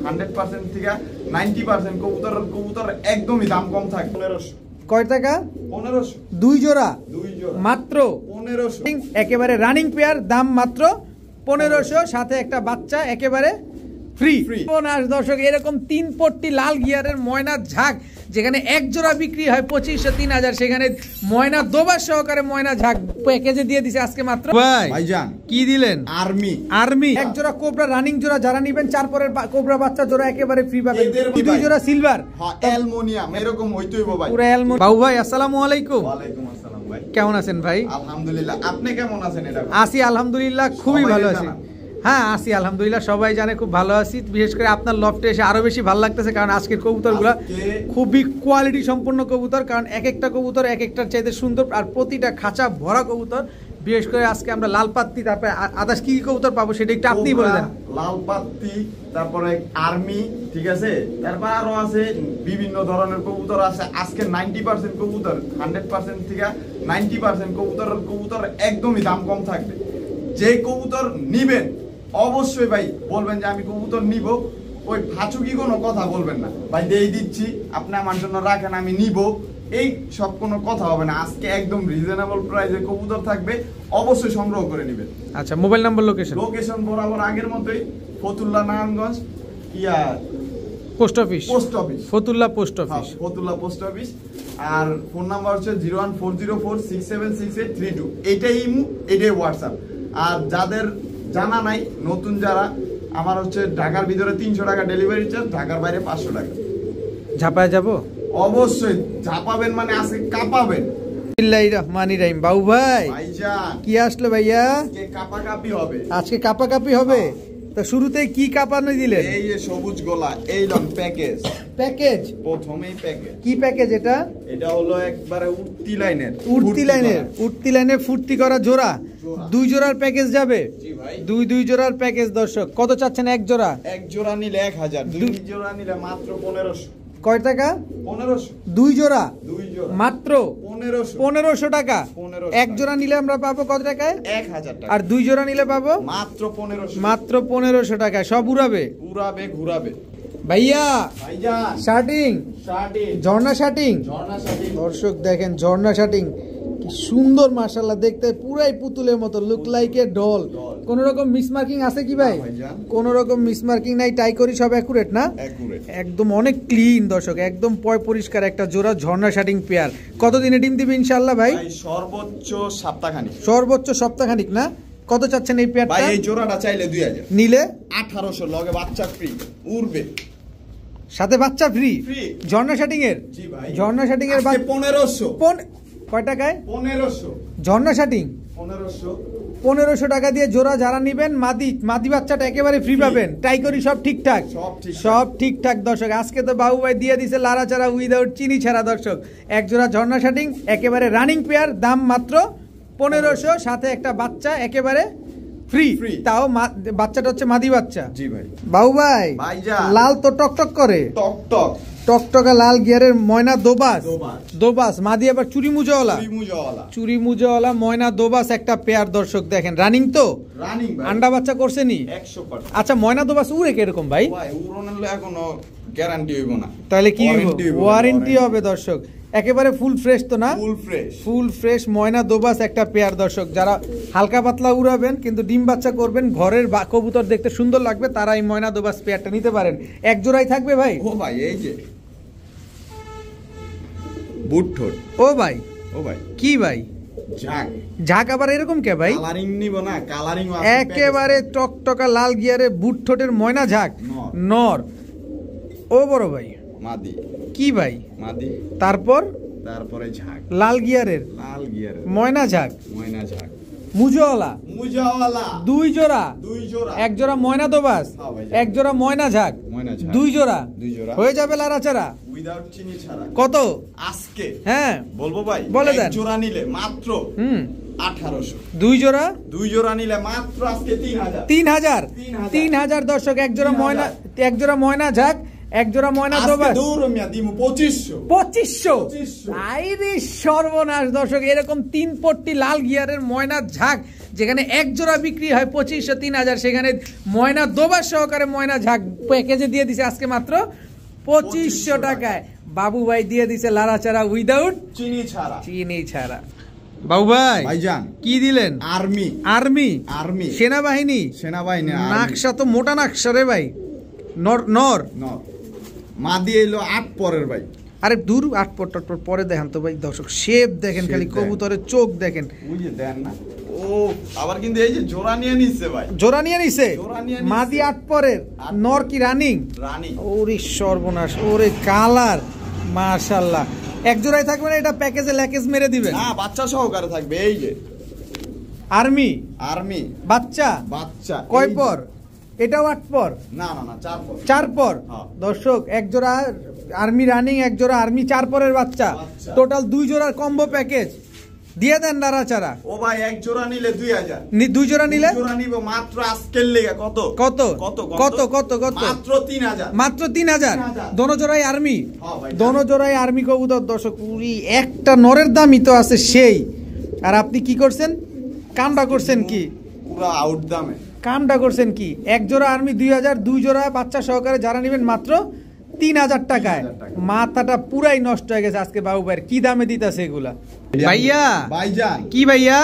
100% থেকে 90% কবুতর একদমই দাম কম থাকে। 1500। কয় টাকা? 1500। দুই জোড়া মাত্র 1500। একেবারে রানিং পেয়ার, দাম মাত্র 1500, সাথে একটা বাচ্চা একেবারে ফ্রি। দর্শক, এরকম 3 পট্টি লাল গিয়ারের ময়নার ঝাঁক, যেখানে এক জোড়া বিক্রি হয় 2500 3000, সেখানে ময়না দোবার সহকারে ময়না ঝাঁক প্যাকেজে দিয়ে দিছে আজকে মাত্র। ভাইজান কি দিলেন? আর্মি এক জোড়া কোবরা রানিং জোড়া, যারা নিবেন 4 পরের কোবরা বাচ্চা জোড়া একেবারে ফ্রি পাবেন। 2 জোড়া সিলভার, অ্যালুমিনিয়াম এরকম হইতোই ভাই। পুরো অ্যালুমিনিয়াম। বাবু ভাই আসসালামু আলাইকুম। ওয়ালাইকুম আসসালাম ভাই। কেমন আছেন ভাই? আলহামদুলিল্লাহ, আপনি কেমন আছেন? আছি আলহামদুলিল্লাহ, খুবই ভালো আছি। হ্যাঁ আছি আলহামদুলিল্লাহ, সবাই জানে খুব ভালো আছি। বিশেষ করে আপনার লফটে এসে আরো বেশি ভালো লাগতেছে, কারণ আজকের কবুতরগুলো খুবই কোয়ালিটি সম্পন্ন কবুতর, কারণ এক একটা কবুতর এক একটার চাইতে সুন্দর, আর প্রতিটা খাঁচা ভরা কবুতর। বিশেষ করে আজকে আমরা লাল পাত্তি, তারপরে আদার্স কি কবুতর পাবো সেটা একটু আপনি বলে দেন। লাল পাত্তি, তারপরে আর্মি, ঠিক আছে, তারপর আরো আছে বিভিন্ন ধরনের কবুতর আছে। আজকে 90% কবুতর, 100% থেকে 90% কবুতর একদমই দাম কম থাকবে। যে কবুতর নিবেন অবশ্যই ভাই বলবেন যে আমি কবুতর নিব, ওই ফাঁচুকি কোনো কথা বলবেন না ভাই, দিয়ে দিচ্ছি আপনি আমার জন্য রাখেন, আমি নিব, এই সব কোনো কথা হবে না। আজকে একদম রিজনেবল প্রাইসে কবুতর থাকবে, অবশ্যই সংগ্রহ করে নেবেন। আচ্ছা, মোবাইল নাম্বার, লোকেশন বরাবর আগের মতোই, Fatullah Narayanganj, post office, Fatullah post office, Fatullah post office. আর ফোন নাম্বার হচ্ছে 01404676832। এটাই ইমো, এটাই হোয়াটসঅ্যাপ। আর যাদের জানা নাই, নতুন যারা, আমার হচ্ছে ঢাকার ভিতরে 300 টাকা ডেলিভারি চার্জ, ঢাকার বাইরে 500 টাকা। ঝাপায় যাব? অবশ্যই ঝাপাবেন, মানে আজকে কাঁপাবেন। বিসমিল্লাহির রহমানির রহিম। বাবু ভাই ভাইজান কি আসলো ভাইয়া? আজকে কাঁপাকাঁপি হবে। আজকে কাঁপাকাঁপি হবে? তো শুরুতেই কি কাঁপানো দিলেন? এই যে সবুজ গোলা, এই লন প্যাকেজ। প্রথমেই প্যাকেজ। কি প্যাকেজ এটা? এটা হলো একবারে উঠতি লাইনের ফুর্তি করা জোড়া। 2 জোড়ার প্যাকেজ যাবে? জি ভাই, 2 জোড়ার প্যাকেজ। দর্শক, কত চাচ্ছেন এক জোড়া? এক জোড়া নিলে 1000, 2 জোড়া নিলে মাত্র 1500। কয় টাকা? 1500। 2 জোড়া মাত্র 1500 টাকা। এক জোড়া নিলে আমরা পাবো কত টাকায়? 1000 টাকা। আর 2 জোড়া নিলে পাবো মাত্র 1500। মাত্র 1500 টাকায়। সব ঘুরাবে ঘুরাবে ভাইয়া। ভাইজান শার্টিং, ঝর্ণা শার্টিং। দর্শক দেখেন, ঝর্ণা শার্টিং কি সুন্দর, মাশাআল্লাহ, দেখতে পুরাই পুতুলের মতো, লুক লাইক এ ডল। কোন রকম মিসমার্কিং আছে কি ভাই? কোন রকম মিসমার্কিং নাই, টাই করি সব অ্যাকুরেট না? একদম অনেক ক্লিন দর্শক, একদম পয় পরিষ্কার একটা জোড়া ঝর্ণা শার্টিং পেয়ার। কতদিনে ডিম দিবে ইনশাআল্লাহ ভাই? সর্বোচ্চ সপ্তাহখানিক। সর্বোচ্চ সপ্তাহখানিক না? কত চাচ্ছেন এই পেয়ারটা? ভাই এই জোড়াটা চাইলে 2000, নিলে 1800, লগে বাচ্চা ফ্রি, উড়বে সাথে বাচ্চা ফ্রি। ঝর্ণা শার্টিং এর? জি ভাই, ঝর্ণা শার্টিং এর 1500। কয় টাকায়? 1500। ঝর্ণা শার্টিং 1500 টাকা দিয়ে জোড়া যারা নিবেন, মাদি বাচ্চাটা একেবারে ফ্রি পাবেন। টাই করি সব ঠিকঠাক, সব ঠিকঠাক। দর্শক, আজকে তো বাবু ভাই দিয়ে দিছে লারা ছাড়া, উইদাউট চিনি ছাড়া। দর্শক, এক জোড়া ঝর্ণা শার্টিং একেবারে রানিং পেয়ার, দাম মাত্র 1500, সাথে একটা বাচ্চা একেবারে ফ্রি। তাও বাচ্চাটা হচ্ছে মাদি বাচ্চা। জি ভাই। বাবু ভাই লাল তো টকটক করে, টকটকা লাল গিয়ারের ময়না দোবাস মাদি, আবার চুরি মুজোওয়ালা ময়না দোবাস একটা পেয়ার। দর্শক দেখেন, রানিং তো, আন্ডা বাচ্চা করছে নি? 100%। আচ্ছা, ময়না দোবাস উড়ে কিরকম ভাই? এখনো গ্যারান্টি হইব না, তাহলে কি ওয়ারেন্টি হবে? দর্শক, একেবারে ফুল ফ্রেশ তো না? ফুল ফ্রেশ ময়না দোবাস একটা পেয়ার। দর্শক, যারা হালকা পাতলা উড়াবেন কিন্তু ডিম বাচ্চা করবেন, ঘরের কবুতর দেখতে সুন্দর লাগবে, তারা এই ময়না দোবাস পেয়ারটা নিতে পারেন। এক জোড়াই থাকবে ভাই? ও ভাই, এই যে বুটঠোট। ও ভাই কি ভাই? ঝাঁক আবার এরকম কে ভাই? কালারিং নিব না, কালারিং একেবারে টকটকা লাল গিয়ারে বুট ঠোঁটের ময়না ঝাঁক নর। ও বড় ভাই, মাদি। কি ভাই? মাদি। তারপরে ঝাঁক লাল গিয়ারের ময়না ঝাঁক মুজোওয়ালা 2 জোড়া, এক জোড়া ময়না দোবাস, এক জোড়া ময়না ঝাঁক, 2 জোড়া হয়ে যাবে লারাচারা। কত আজকে? হ্যাঁ বলবো ভাই, বলে দেন। জোড়া নিলে মাত্র 1800। 2 জোড়া নিলে মাত্র আজকে 3000। দর্শক, এক জোড়া ময়না ঝাঁক, এক জোড়া ময়না দোবাস 2500। আইরে সর্বনাশ। দর্শক, এরকম 3 পট্টি লাল গিয়ারের ময়না ঝাঁক যেখানে এক জোড়া বিক্রি হয় 2500 3000, সেখানে ময়না দোবার সহকারে ময়না ঝাঁক প্যাকেজে দিয়ে দিছে আজকে মাত্র 2500 টাকায়। বাবু ভাই দিয়ে দিছে লাড়াচাড়া উইদাউট চিনি ছাড়া। বাবু ভাই ভাইজান কি দিলেন? আর্মি সেনাবাহিনী নাকশা তো মোটা নাকশা রে ভাই। নর মাদি এলো 8 পরের ভাই। আরে দূর 8 পর পরে দেখেন তো ভাই দর্শক, শেপ দেখেন, খালি কবুতরের চোখ দেখেন। ওই যে দেন না, ও আবার কিন্তু এই যে জোড়া নিয়ে নিছে ভাই, জোড়া নিয়ে নিছে মাদি 8 পরের। নর কি রানিং? ওরে সর্বনাশ, ওরে কালার মাশাআল্লাহ। এক জোড়াই থাকবে না, এটা প্যাকেজে ল্যাকেজ মেরে দিবেন? না, বাচ্চা সহকারে থাকবে। এই যে আর্মি বাচ্চা কয় পর? এটাও 8 পর? না 4 পর। দর্শক এক জোড়া আর্মি রানিং, এক জোড়া আর্মি 4 পরের বাচ্চা, টোটাল 2 জোড়ার কম্বো প্যাকেজ দিয়ে দেন নাড়াচাড়া। ও ভাই এক জোড়া নিলে 2000, 2 জোড়া নিলে জোড়া নিব মাত্র আজকের লেগে কত কত কত কত কত? মাত্র 3000, মাত্র 3000। দোনো জোড়াই আর্মি, দোনো জোড়াই আর্মি কবুতর। দর্শক পুরি একটা নরের দামই তো আছে সেই, আর আপনি কি করছেন? কামটা করছেন কি পুরো আউট দামে? কামটা করছেন কি? এক জোড়া আর্মি 2000, 2 জোড়া বাচ্চা সহকারে যারা নেবেন মাত্র 3000 টাকায়। মাথাটা পুরাই নষ্ট হয়ে গেছে আজকে বাবু ভাইয়ের, কি দামে দিতেছে এগুলা? ভাইয়া ভাইজান কি ভাইয়া?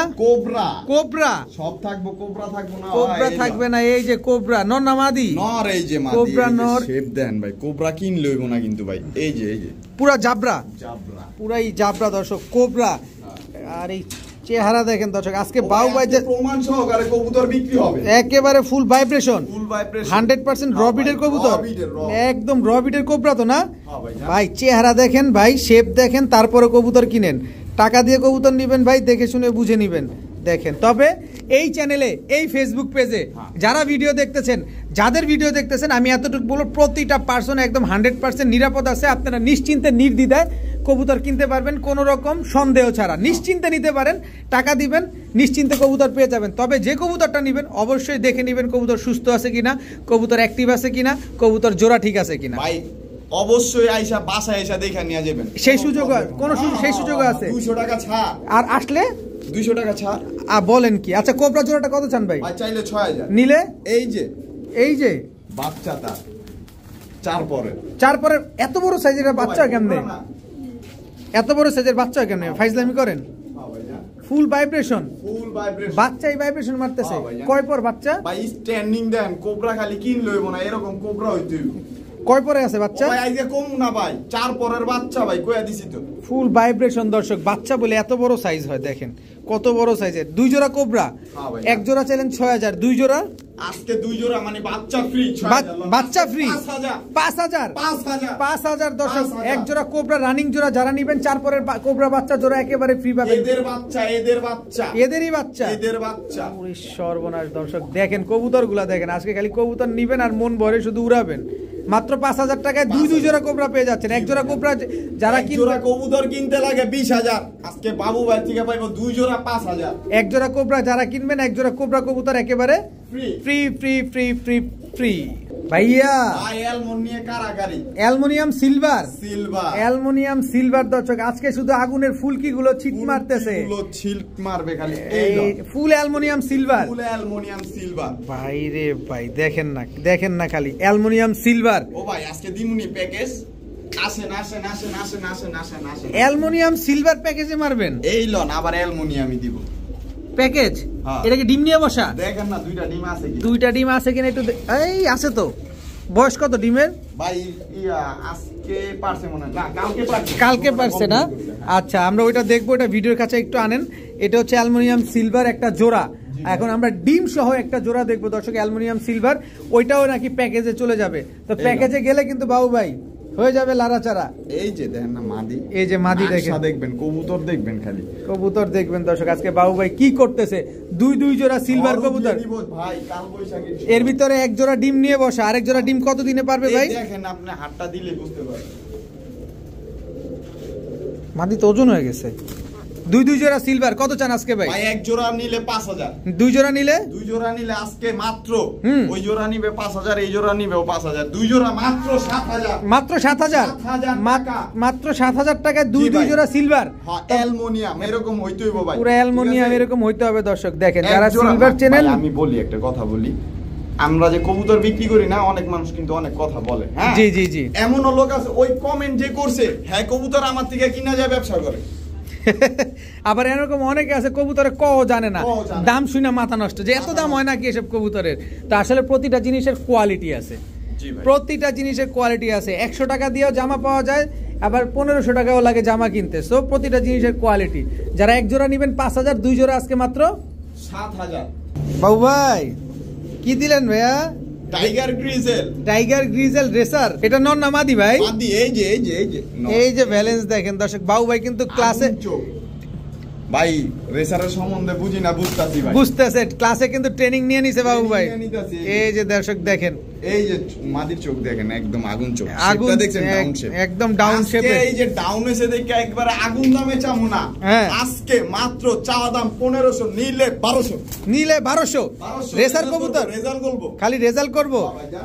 কোবরা সব থাকবো, কোবরা থাকবো না? কোবরা থাকবে না। এই যে কোবরা নর না মাদি? নর। এই যে মাদি, কোবরা নর। শেপ দেন ভাই, কোবরা কিন লইবো না কিন্তু ভাই। এই যে পুরা জাবরা, পুরাই জাবরা দর্শক, কোবরা। আর এই চেহারা দেখেন দর্শক, আজকে বাবু ভাই যে প্রমাণ সহকারে কবুতর বিক্রি হবে, একেবারে ফুল ভাইব্রেশন 100% রবিডের কবুতর, একদম রবিডের কোবরা তো না ভাই? চেহারা দেখেন ভাই, শেপ দেখেন, তারপরে কবুতর কিনেন। টাকা দিয়ে কবুতর নিবেন ভাই, দেখে শুনে বুঝে নিবেন। দেখেন, তবে এই চ্যানেলে, এই ফেসবুক পেজে যারা ভিডিও দেখতেছেন, যাদের ভিডিও দেখতেছেন, আমি এতটুকু বলবো, প্রতিটা পার্সন একদম 100% নিরাপদ আছে। আপনারা নিশ্চিন্তে নির্দ্বিধায় কবুতর কিনতে পারবেন, কোনো রকম সন্দেহ ছাড়া নিশ্চিন্তে নিতে পারেন। টাকা দিবেন, নিশ্চিন্তে কবুতর পেয়ে যাবেন। তবে যে কবুতরটা নেবেন অবশ্যই দেখে নেবেন কবুতর সুস্থ আছে কিনা, কবুতর অ্যাক্টিভ আছে কিনা, কবুতর জোড়া ঠিক আছে কিনা। ভাই অবশ্যই আইসা বাসায় এসে দেখে নিয়ে যাবেন, সেই সুযোগ সেই সুযোগ আছে। 200 টাকা ছাড়, আর আসলে 200 টাকা ছাড়। বলেন কি? আচ্ছা, কোবরা জোড়াটা কত চান ভাই? চাইলে 6000 নিলে? এই যে বাচ্চাটা 4 পরে এত বড় সাইজের বাচ্চা কেমনে? এত বড় সাইজের বাচ্চা কেমনে? ফাইজলামি করেন? ফুল ভাইব্রেশন, বাচ্চাই ভাইব্রেশন মারতেছে। কয় পর বাচ্চা? ভাই স্ট্যান্ডিং দেন, কোবরা খালি কিন লইব না, এরকম কোবরা হইতে। কয় পরে আছে বাচ্চা? ভাই আইজে কম না ভাই, 4 পরের বাচ্চা ভাই, কইয়া দিছি তো। ফুল ভাইব্রেশন দর্শক, বাচ্চা বলে এত বড় সাইজ হয়, দেখেন কত বড় সাইজের। 2 জোড়া কোবরা, এক জোড়া চাইলেন 6000, 2 জোড়া আজকে 2 জোড়া মানে বাচ্চা ফ্রি, বাচ্চা ফ্রি 5000 দর্শক। এক জোড়া কোবরা রানিং জোড়া যারা নেবেন, 4 পরের কোবরা বাচ্চা জোড়া একেবারে ফ্রি পাবেন। এদেরই বাচ্চা। ওরে সর্বনাশ দর্শক, দেখেন কবুতরগুলা দেখেন। আজকে খালি কবুতর নিবেন আর মন ভরে শুধু উড়াবেন। মাত্র 5000 টাকায় 2 জোড়া কোবরা পেয়ে যাচ্ছেন। এক জোড়া কোবরা যারা জোড়া কবুতর কিনতে লাগে 20000, আজকে বাবু ভাই থেকে পাইবো 2 জোড়া 5000। এক জোড়া কোবরা যারা কিনবেন, এক জোড়া কোবরা কবুতর একেবারে free free free free free. ভাইয়া অ্যালুমিনিয়াম সিলভার দর্শক, আজকে শুধু আগুনের ফুলকি গুলো ছিট মারতেছে, ফুল অ্যালুমিনিয়াম সিলভার। ভাই রে ভাই, দেখেন না খালি অ্যালুমিনিয়াম সিলভার। ও ভাই আজকে দিমুনি প্যাকেজ, আসেন। অ্যালুমিনিয়াম সিলভার প্যাকেজে মারবেন? এই লন, আবার অ্যালুমিনিয়ামই দিব প্যাকেজ। এটা কি ডিম নিয়ে বসা? দেখেন না, 2টা ডিম আছে কি? 2টা ডিম আছে কিনা একটু? এই আছে তো। বয়স কত ডিমের ভাই? আজকে পারছে মনে হয়, না কালকে পারছে না? আচ্ছা, আমরা ওইটা দেখবো, এটা ভিডিওর কাছে একটু আনেন। এটা হচ্ছে অ্যালুমিনিয়াম সিলভার একটা জোড়া। এখন আমরা ডিম সহ একটা জোড়া দেখবো দর্শক, অ্যালুমিনিয়াম সিলভার। ওইটাও নাকি প্যাকেজে চলে যাবে। তো প্যাকেজে গেলে কিন্তু বাবু ভাই হয়ে যাবে লাড়াচাড়া। এই যে দেখেন না মাদি, এই যে মাদি দেখবেন, কবুতর দেখবেন, খালি কবুতর দেখবেন দর্শক। আজকে বাবু ভাই কি করতেছে? 2 জোড়া সিলভার কবুতর ভাই, কাল বৈশাখী। এর ভিতরে এক জোড়া ডিম নিয়ে বসা, আরেক জোড়া ডিম কত দিনে পারবে ভাই? দেখেন, আপনি হাতটা দিলে বুঝতে পারবেন। মাদি তো ওজন হয়ে গেছে। দুই জোড়া সিলভার কত চান আজকে ভাই? ভাই এক জোড়া নিলে 5000, দুই জোড়া নিলে আজকে মাত্র ওই জোড়া নিবে 5000, এই জোড়া নিবেও 5000, দুই জোড়া মাত্র 7000, মাত্র 7000, মাত্র 7000 টাকায় দুই জোড়া সিলভার। হ্যাঁ অ্যালুমিনিয়াম এরকম হইতে হইব ভাই, পুরো অ্যালুমিনিয়াম এরকম হইতে হবে দর্শক। দেখেন যারা সিলভার চেনেন, আমি বলি একটা কথা বলি, আমরা যে কবুতর বিক্রি করি না, অনেক মানুষ কিন্তু অনেক কথা বলে। হ্যাঁ জি জি জি, এমনও লোক আছে ওই কমেন্ট যে করছে, হ্যাঁ কবুতর আমার থেকে কিনা যায় ব্যবসা করে। আবার এরকম অনেকে আছে কবুতরের ক জানে না, দাম শুনে মাথা নষ্ট, যে এত দাম হয় নাকি এসব কবুতরের। তো আসলে প্রতিটা জিনিসের কোয়ালিটি আছে, প্রতিটা জিনিসের কোয়ালিটি আছে। 100 টাকা দিয়েও জামা পাওয়া যায়, আবার 1500 টাকাও লাগে জামা কিনতে। সো প্রতিটা জিনিসের কোয়ালিটি। যারা এক জোড়া নেবেন 5000, দুই জোড়া আজকে মাত্র 7000। বাবু ভাই কি দিলেন ভাইয়া? Tiger grizzle racer. এটা নর না মাদি ভাই? মাদি। এই যে ব্যালেন্স দেখেন দর্শক। বাবু ভাই কিন্তু ক্লাসে, ভাই রেসারের সম্বন্ধে বুঝি না, বুঝতাছি ভাই, বুঝতেছে, ক্লাসে কিন্তু ট্রেনিং নিয়ে নিছে বাবু ভাই। এই যে দর্শক দেখেন, এই যে মাদির চোখ দেখেন, একদম আগুন চোখ, আগুন দেখছেন, একদম ডাউন শেপে। এই যে ডাউন এসে দেখে একবারে আগুন দামে চামু না। আজকে মাত্র চাওয়া দাম 1500, নিলে 1200, নিলে 1200। রেসার কবুতর রেজাল্ট করব, খালি রেজাল্ট করব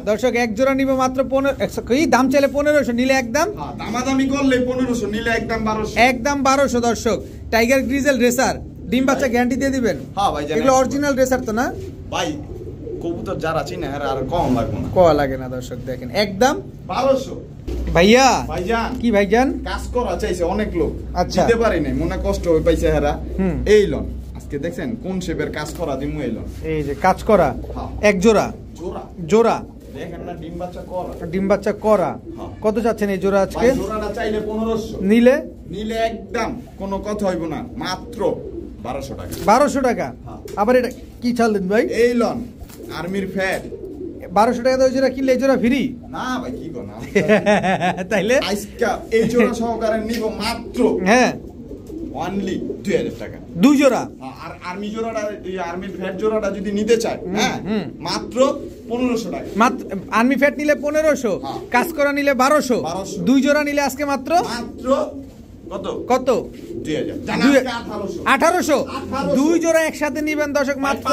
দর্শক। এক জোড়া নিবে মাত্র 1500, কি দাম চাইলে 1500, নিলে একদম দামাদামি করলে 1500, নিলে একদম 1200, একদম 1200 দর্শক। টাইগার গ্রিজেল রেসার, ডিম বাচ্চা গ্যারান্টি দিয়ে দিবেন? হ্যাঁ ভাই, এগুলো অরিজিনাল রেসার তো না ভাই? কবুতর যারা চিনে আর কম লাগবে না, কম লাগে না দর্শক। দেখেন একদম 1200। ভাইয়া ভাইজান কি ভাইজান কাজ করা চাইছে অনেক লোক, আচ্ছা দিতে পারি নাই, মনে কষ্ট হয়ে পাইছে হেরা। এই লন আজকে দেখছেন কোন শেপের কাজ করা দিমু, এই লন এই যে কাজ করা এক জোড়া, জোড়া দেখেন না, ডিম বাচ্চা করা, ডিম বাচ্চা করা। কত চাচ্ছেন এই জোড়া আজকে? জোড়াটা চাইলে 1500, নিলে একদম কোনো কথা হইব না, মাত্র 1200 টাকা। 1200 টাকা? আবার এটা কি ছাড়লেন ভাই? এই লন আর্মির ফ্যাট, 1200 টাকা দিয়ে জোড়া কিনলে এই জোড়া ফ্রি? না ভাই কি গো না, তাইলে আজকে এই জোড়া সহকারে নিব মাত্র অনলি 2000 টাকা, দুই জোড়া। আর আর্মি জোড়াটা, আর্মির ফ্যাট জোড়াটা যদি নিতে চায়, হ্যাঁ মাত্র 1500 টাকা। মাত্র আর্মি ফ্যাট নিলে 1500, কাজ করা নিলে 1200, দুই জোড়া নিলে আজকে মাত্র কত? 1800। দুই জোড়া একসাথে নিবেন দর্শক, মাত্র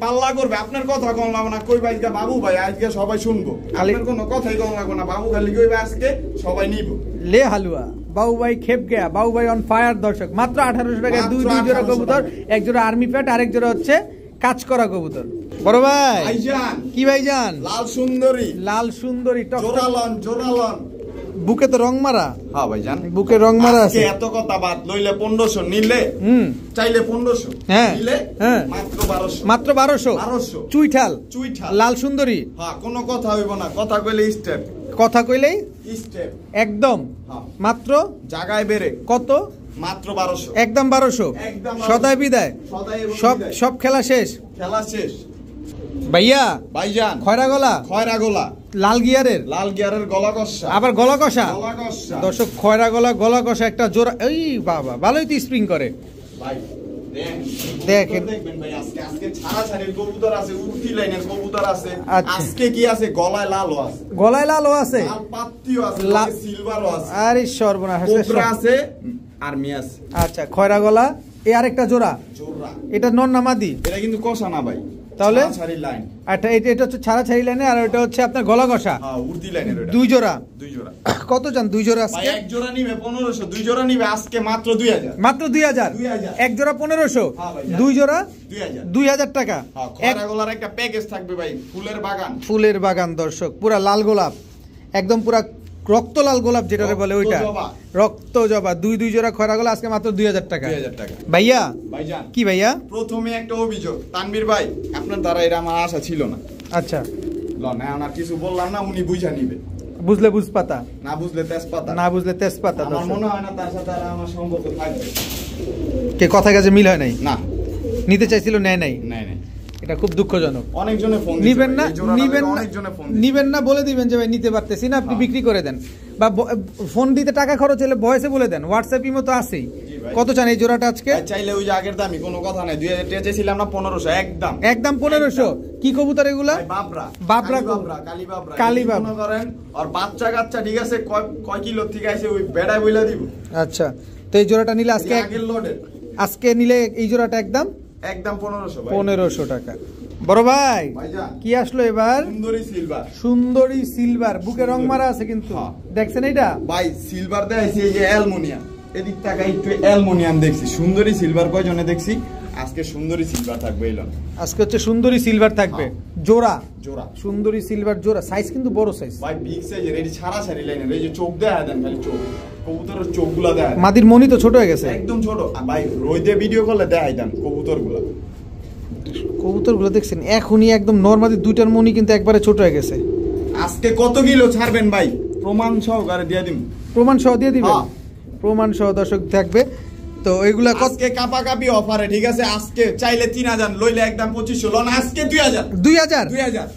পাল্লা করবে আপনার কথা কম লাগবে না, কই ভাই বাবু ভাই আজকে সবাই শুনবো, আপনার কোনো কথাই কম লাগবে না, বাবু খালি কইবে আজকে সবাই নিব। লে হালুয়া বাবু ভাই খেপ গয়া, বাবু ভাই অন ফায়ার দর্শক। মাত্র 1800 টাকায় দুই জোড়া কবুতর, এক জোড়া আর্মি ফ্যাট, আরেক জোড়া হচ্ছে কাজ করা কবুতর। বড় ভাই কি ভাইজান? লাল সুন্দরী জোরালন বুকে তো রং মারা। হ্যাঁ ভাইজান বুকে রং মারা আছে। এত কথা বাদ, লইলে 1500, নিলে চাইলে 1500, নিলে মাত্র 1200, মাত্র 1200। চুইঠাল লাল সুন্দরী। হ্যাঁ কোনো কথা হইব না, কথা কইলে স্টেপ, কথা কইলেই স্টেপ একদম। মাত্র জায়গায় বেরে কত? মাত্র 1200, একদম 1200। সদায় বিদায়, সব খেলা শেষ। ভাইয়া ভাইজান খয়রা গলা লাল গিয়ারের গলা কষা, আবার গলা কষা দর্শক। খয়রা গলা কষা একটা জোড়া। এই বাবা ভালোই তো স্প্রিং করে ভাই। দেখেন আজকে ছাড়াছাড়ির কবুতর আছে, উর্তি লাইনের কবুতর আছে। আজকে কি আছে? গলায় লালও আছে, লাল পাত্তিও আছে, সিলভারও আছে। আরে সর্বনাশ, কোবরা আছে, আর্মি আছে। আচ্ছা খয়রা গলা। এই আরেকটা জোড়া, এটা নর না মাদি? এটা কিন্তু কষা না ভাই, তাহলে লাইন। আচ্ছা এটা হচ্ছে ছাড়াছাড়ি লাইনে, আর এটা হচ্ছে আপনার গলা কষা। হ্যাঁ উর্দি লাইনের। দুই জোড়া। কত চান দুই জোড়া আজকে? এক জোড়া নিবে 1500, দুই জোড়া নিবে আজকে মাত্র 2000। মাত্র 2000। এক জোড়া 1500, দুই জোড়া 2000 টাকা। খয়রা গলার একটা প্যাকেজ থাকবে ভাই, ফুলের বাগান দর্শক। পুরা লাল গোলাপ, একদম পুরা রক্ত লাল গোলাপ যেটারে বলে ওইটা, রক্ত জবা। দুই জোড়া খয়রা গলা আজকে মাত্র 2000 টাকা। ভাইয়া ভাইজান কি ভাইয়া? প্রথমে একটা অভিযোগ, তানভীর ভাই আপনার দ্বারা এটা আমার আশা ছিল না। আচ্ছা না কিছু বললাম না, উনি বুঝা নিবে। বুঝলে বুঝপাতা, না বুঝলে তেজপাতা। আমার মনে হয় না তার সাথে আমার সম্পর্ক থাকবে। কে কথা কাজে মিল হয় নাই? না নিতে চাইছিল, নেয় নাই। এটা খুব দুঃখজনক। অনেকজনে ফোন নিবেন না বলে দিবেন যে ভাই নিতে পারতেছি না, আপনি বিক্রি করে দেন। বা ফোন দিতে টাকা খরচ হলে ভয়েসে বলে দেন, হোয়াটসঅ্যাপ ইমো তো আছেই। কত চান এই জোড়াটা আজকে? চাইলে ওই যে আগের দামই, কোনো কথা নাই। 2000 টাকা চাইছিলাম না, 1500 একদম 1500। কি কবুতর এগুলা? বাবরা কালী বাবরা করেন। আর বাচ্চা কাচ্চা ঠিক আছে, কয় কিলো থেকে আছে ওই বেড়ায় বইলা দিব। আচ্ছা তো এই জোড়াটা নিলে আজকে আগের লটের আজকে নিলে এই জোড়াটা একদম 1500 ভাই। 1500 টাকা। বড় ভাই ভাইজান কি আসলো এবার? সুন্দরী সিলভার। সুন্দরী সিলভার, বুকে রং মারা আছে কিন্তু, হ্যাঁ। দেখছেন এটা ভাই সিলভার দেখাইছি, এই যে অ্যালুমিনিয়াম, এদিক টাকা একটু অ্যালুমিনিয়াম দেখছি। সুন্দরী সিলভার কয়জনে দেখছি, আজকে সুন্দরী সিলভার থাকবে এলন। আজকে হচ্ছে সুন্দরী সিলভার থাকবে জোড়া, জোড়া সুন্দরী সিলভার জোড়া, সাইজ কিন্তু বড় সাইজ ভাই, বিগ সাইজের। এটি ছাড়া ছাড়ি লাইনের, এই যে চোখ দেখা দেন, খালি চোখ, কবুতরের চোখগুলা দেখা দেন। মাদির মনি তো ছোট হয়ে গেছে একদম ছোট ভাই, রোদে ভিডিও করলে দেখাই দেন কবুতরগুলা। কবুতরগুলো দেখছেন এখনই একদম নরমালি দুইটার মনি কিন্তু একবারে ছোট হয়ে গেছে। আজকে কত কিলো ছাড়বেন ভাই, প্রমাণ সহকারে দিয়ে দিন। প্রমাণ সহ দিয়ে দিবেন? হ্যাঁ। প্রমাণ সহ দর্শক থাকবে। তো এগুলা আজকে কাপাকাপি অফারে, ঠিক আছে? আজকে চাইলে 3000, লইলে একদম 2500, লন আজকে 2000। 2000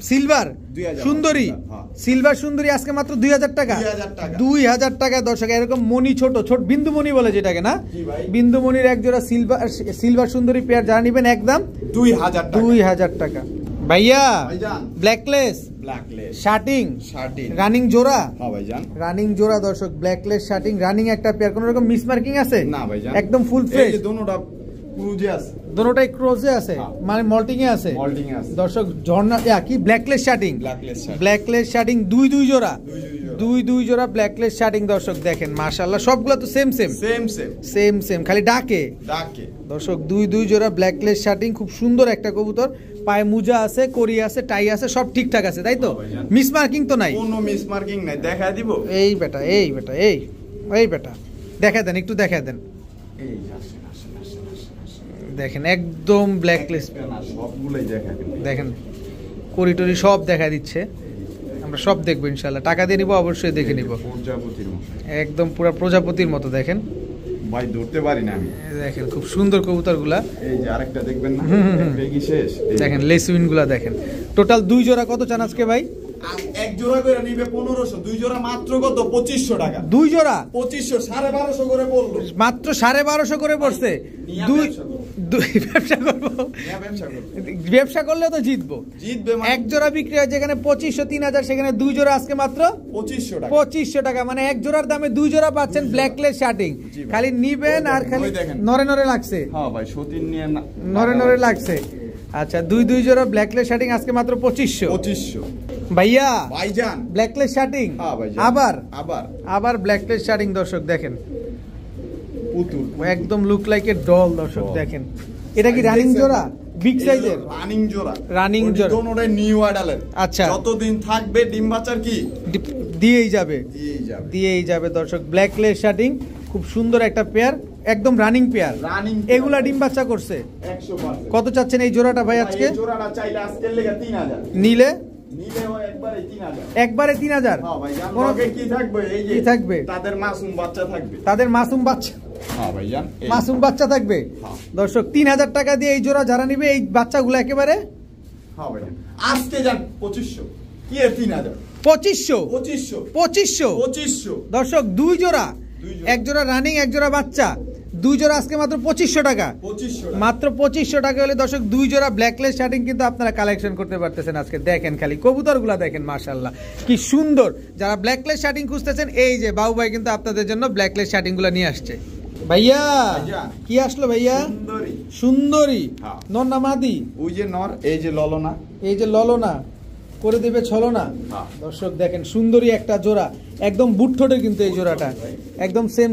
সিলভার 2000 সুন্দরী, হ্যাঁ। সিলভার সুন্দরী আজকে মাত্র 2000 টাকা। 2000 টাকা। 2000 টাকা দর্শক। এরকম মনি ছোট ছোট বিন্দু মনি বলে যেটাকে না, জি ভাই। বিন্দু মনির এক জোড়া সিলভার সুন্দরী পেয়ার যারা নেবেন একদম 2000 টাকা। 2000 টাকা। ভাইয়া ভাইজান ব্ল্যাকলেস ব্ল্যাকলেস শার্টিং 13 রানিং জোড়া, হ্যাঁ ভাইজান রানিং জোড়া দর্শক, ব্ল্যাকলেস শার্টিং রানিং একটা পেয়ার, কোন রকম মিস মার্কিং আছে না ভাইজান, একদম ফুল এই ফ্রেশ, যে দুটোটা ক্রুজে আছে, দুটোটাই ক্রোজে আছে, হ্যাঁ। মানে মল্টিং এ আছে মল্টিং এ আছে দর্শক। ঝর্ণা কি ব্ল্যাকলেস শার্টিং, ব্ল্যাকলেস শার্ট ব্ল্যাকলেস শার্টিং দুই জোড়া, দুই দুই জোড়া ব্ল্যাকলেস শার্টিং দর্শক দেখেন মাশাআল্লাহ, সবগুলো তো সেম সেম খালি ডাকে ডাকে দর্শক। দুই জোড়া ব্ল্যাকলেস শার্টিং, খুব সুন্দর একটা কবুতর, পায়ে মুজা আছে, করি আছে, টাই আছে, সব ঠিকঠাক আছে তাই তো? মিস মার্কিং তো নাই, কোনো মিস মার্কিং নাই। দেখা দিব এই বেটা এই বেটা দেখা দেন, একটু দেখা দেন, এই আসেন আসেন আসেন আসেন আসেন। দেখেন একদম ব্ল্যাকলেস, না সবগুলাই দেখা দিন। দেখেন করিডোরি সব দেখা দিচ্ছে, আমরা সব দেখবো ইনশাল্লাহ, টাকা দিয়ে নিবো, অবশ্যই দেখে নিব, প্রজাপতির মতো একদম পুরো প্রজাপতির মতো। দেখেন ভাই, ধরতে পারি না আমি। দেখেন খুব সুন্দর কবুতরগুলা, এই যে আরেকটা দেখবেন না, একটা কি শেষ, এই দেখেন লেসউইন গুলা দেখেন। টোটাল দুই জোড়া কত চান আজকে ভাই? এক জোড়া করে নিবে 1500, দুই জোড়া মাত্র কত 2500 টাকা। দুই জোড়া 2500, 1250 করে বললো, মাত্র 1250 করে পড়ছে। নিয়া দুই ব্যবসা করবো। দুই ব্যবসা করবো, নিয়া ব্যবসা করবো। ব্যবসা করলে তো জিতবো। জিতবে মানে এক জোড়া বিক্রি হয় যেখানে 2500 3000, সেখানে দুই জোড়া আজকে মাত্র 2500 টাকা। 2500 টাকা, মানে এক জোড়ার দামে দুই জোড়া পাচ্ছেন ব্ল্যাকলেস শার্টিং। জি ভাই। খালি নিবেন আর খালি ওই দেখেন। নরে লাগছে, হ্যাঁ ভাই, সতীন নিয়ে নরে লাগছে। আচ্ছা দুই জোড়া ব্ল্যাকলেস শার্টিং আজকে মাত্র 2500। ভাইয়া ভাইজান ব্ল্যাকলেস শার্টিং হ্যাঁ ভাইজান, আবার আবার ব্ল্যাকলেস শার্টিং দর্শক দেখেন, পুতুল একদম লুক লাইক এ ডল দর্শক দেখেন। এটা কি রানিং জোড়া, বিগ সাইজের রানিং জোড়া, রানিং জোড়া, দোনোটাই নিউ অ্যাডালের। আচ্ছা যতদিন থাকবে ডিম বাচ্চার কি দিয়েই যাবে, দিয়েই যাবে দর্শক। ব্ল্যাকলেস শার্টিং খুব সুন্দর একটা পেয়ার, একদম রানিং পেয়ার, রানিং এগুলা ডিম বাচ্চা করছে। 100%। কত চাচ্ছেন এই জোড়াটা ভাই আজকে? এই জোড়াটা চাইলে আজকের লেগে 3000, নিলে নিলে হয় একবারে 3000। একবারে 3000। হ্যাঁ ভাই, জান কোন- লগে কি থাকবে, এই যে কি থাকবে? তাদের মাসুম বাচ্চা থাকবে। তাদের মাসুম বাচ্চা, হ্যাঁ ভাই জান, মাসুম বাচ্চা থাকবে হ্যাঁ। দর্শক। 3000 টাকা দিয়ে এই জোড়া যারা নিবে, এই বাচ্চাগুলো একেবারে হ্যাঁ ভাই জান, আজকে যান 2500, কি এর 3000, 2500 2500 দর্শক। দুই জোড়া, দুই জোড়া। এক জোড়া রানিং, এক জোড়া বাচ্চা, দুই জোড়া আজকে মাত্র 2500 টাকা। 2500 মাত্র 2500 টাকা হলে দর্শক দুই জোড়া ব্ল্যাকলেস শার্টিং কিন্তু আপনারা কালেকশন করতে পারতেছেন আজকে। দেখেন খালি কবুতরগুলা দেখেন মাশাআল্লাহ কি সুন্দর। যারা ব্ল্যাকলেস শার্টিং খুঁজতেছেন, এই যে বাবু ভাই কিন্তু আপনাদের জন্য ব্ল্যাকলেস শার্টিং গুলা নিয়ে আসছে। ভাইয়া ভাইয়া। কি আসলো ভাইয়া? সুন্দরী, সুন্দরী হ্যাঁ। নর না মাদি? ওই যে নর, এই যে ললনা, এই যে ললনা করে দেবে ছলনা। হ্যাঁ। দর্শক দেখেন সুন্দরী একটা জোড়া, একদম বুট ঠোঁটে কিন্তু এই জোড়াটা, একদম সেম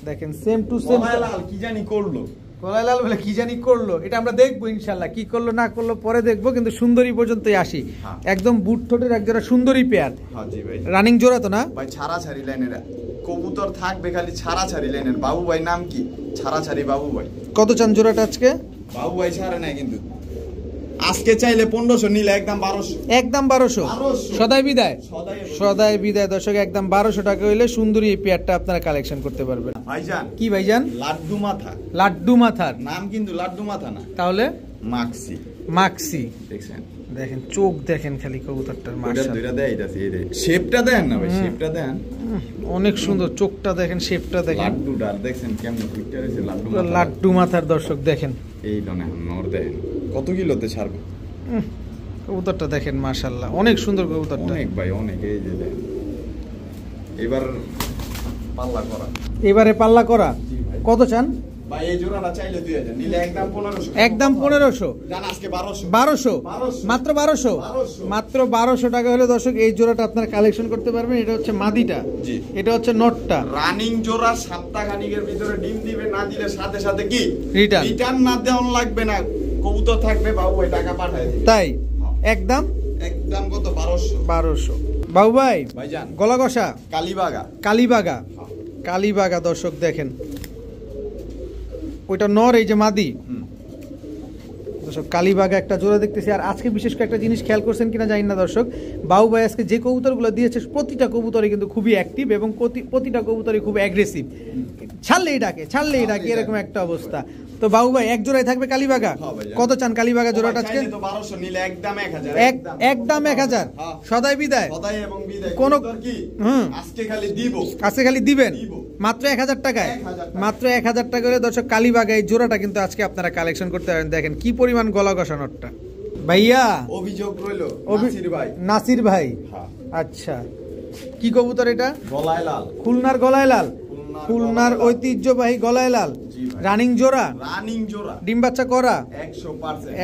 দেখেন, সেম টু সেম। লাল কি জানি করলো, কলাইলাল বলে কি জানি করলো, এটা আমরা দেখবো ইনশাল্লাহ, কি করলো না করলো পরে দেখবো, কিন্তু সুন্দরী পর্যন্তই আসি। হ্যাঁ। একদম বুট ঠোঁটের এক জোড়া সুন্দরী পেয়ার, হ্যাঁ জি ভাই। রানিং জোড়া তো না ভাই ছাড়াছাড়ি লাইনের কবুতর থাকবে, খালি ছাড়াছাড়ি লাইনের। বাবু ভাই নাম কি? ছাড়াছাড়ি বাবু ভাই। কত চান জোড়াটা আজকে? বাবু ভাই ছাড়ে নাই কিন্তু, আজকে চাইলে 1500, নিলে একদম 1200। একদম 1200 সদাই বিদায়, সদাই বিদায় দর্শক। একদম 1200 টাকা হইলে সুন্দরী এই পেয়ারটা আপনারা কালেকশন করতে পারবেন। ভাইজান কি ভাইজান? লাড্ডু মাথা, লাড্ডু মাথার নাম কিন্তু লাড্ডু মাথা না, তাহলে মাক্সি। মাক্সি। দেখছেন, দেখেন চোখ দেখেন খালি কবুতরটার, ওইটা মাশাআল্লাহ দুইটা দেয়, এইটা এই দেয়। শেপটা দেন না ভাই, শেপটা দেন, অনেক সুন্দর। চোখটা দেখেন, শেপটা দেখেন, লাড্ডুটা দেখছেন কেমন ফিটটা হয়েছে, লাড্ডু মাথা। লাড্ডু মাথার দর্শক দেখেন। এই লনে নর দেখেন কত কিলোতে ছাড়বে, কবুতরটা দেখেন মাশাআল্লাহ, অনেক সুন্দর কবুতরটা। অনেক ভাই অনেক। এই যে দেখেন, এবার পাল্লা করা, এবারে পাল্লা করা, জি কত চান ভাই? এই জোড়াটা চাইলে 2000, নিলে একদম 1500। একদম 1500। জান আজকে 1200। 1200 মাত্র 1200 মাত্র 1200 টাকা হলে দর্শক এই জোড়াটা আপনারা কালেকশন করতে পারবেন। এটা হচ্ছে মাদিটা, জি। এটা হচ্ছে নটটা। রানিং জোড়া সপ্তাহখানিকের ভিতরে ডিম দিবে, না দিলে সাথে সাথে কি রিটার্ন না দেওয়া লাগবে না, কবুতর থাকবে বাবু ওই টাকা পাঠায় দিবে। তাই একদম কত? 1200। বাবু ভাই ভাইজান গলা কষা কালীবাগা দর্শক দেখেন, ওইটা নর, এই যে মাদি। দর্শক কালীবাগা একটা জোড়া দেখতেছি। আর আজকে বিশেষ করে একটা জিনিস খেয়াল করছেন কিনা জানি না দর্শক, বাবু ভাই আজকে যে কবুতরগুলো দিয়েছে প্রতিটা কবুতরই কিন্তু খুবই অ্যাক্টিভ এবং প্রতিটা কবুতরই খুব অ্যাগ্রেসিভ, ছাড়লেই ডাকে এরকম একটা অবস্থা। তো বাবু ভাই এক জোড়ায় থাকবে কালীবাগা। কত চান কালীবাগা জোড়াটা আজকে? 1200, নিলে একদম 1000। একদম 1000 সদাই বিদায়। এবং বিদায় কোন কি আজকে খালি দিবেন মাত্র 1000 টাকায়। মাত্র 1000 টাকা করে দর্শক কালীবাগা এই জোড়াটা কিন্তু আজকে আপনারা কালেকশন করতে পারেন। দেখেন কি পরিমাণ গলা কষা নটটা। ভাইয়া অভিযোগ রইলো নাসির ভাই। আচ্ছা কি কবুতর এটা? গলায় লাল, খুলনার গলায় লাল, খুলনার ঐতিহ্যবাহী গলায় লাল, রানিং জোড়া। ডিম বাচ্চা করা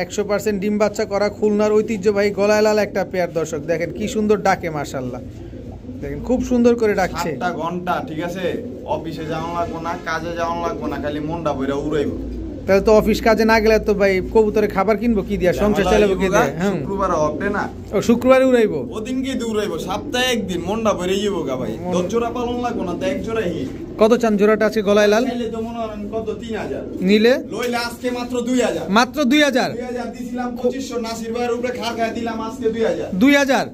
100% ডিম বাচ্চা করা, খুলনার ঐতিহ্যবাহী গলায় লাল একটা পেয়ার। দর্শক দেখেন কি সুন্দর ডাকে, মাশাআল্লাহ দেখেন খুব সুন্দর করে ডাকছে। 7টা ঘন্টা ঠিক আছে, অফিসে যাওয়া লাগবো না, কাজে যাওয়া লাগবো না, খালি মনটা বইরা উড়াইবো। তাহলে তো অফিস কাজে না গেলে তো ভাই কবুতরে খাবার কিনবো কি দিয়া, সংসার চালাবো কি দিয়া? শুক্রবার অফ ডে না, ও শুক্রবারে উড়াইবো, ওদিন কি উড়াইবো, সপ্তাহে একদিন মনটা ভরে যাবো গা ভাই। 10 জোড়া পালন লাগবো না, তো এক জোড়াই। কত চান জোড়াটা আছে গলায় লাল? তো মনে করেন কত 3000, নিলে লইলে আজকে মাত্র 2000। মাত্র 2000 দিছিলাম 2500, নাসির ভাইয়ের উপরে খায় দিলাম আজকে 2000।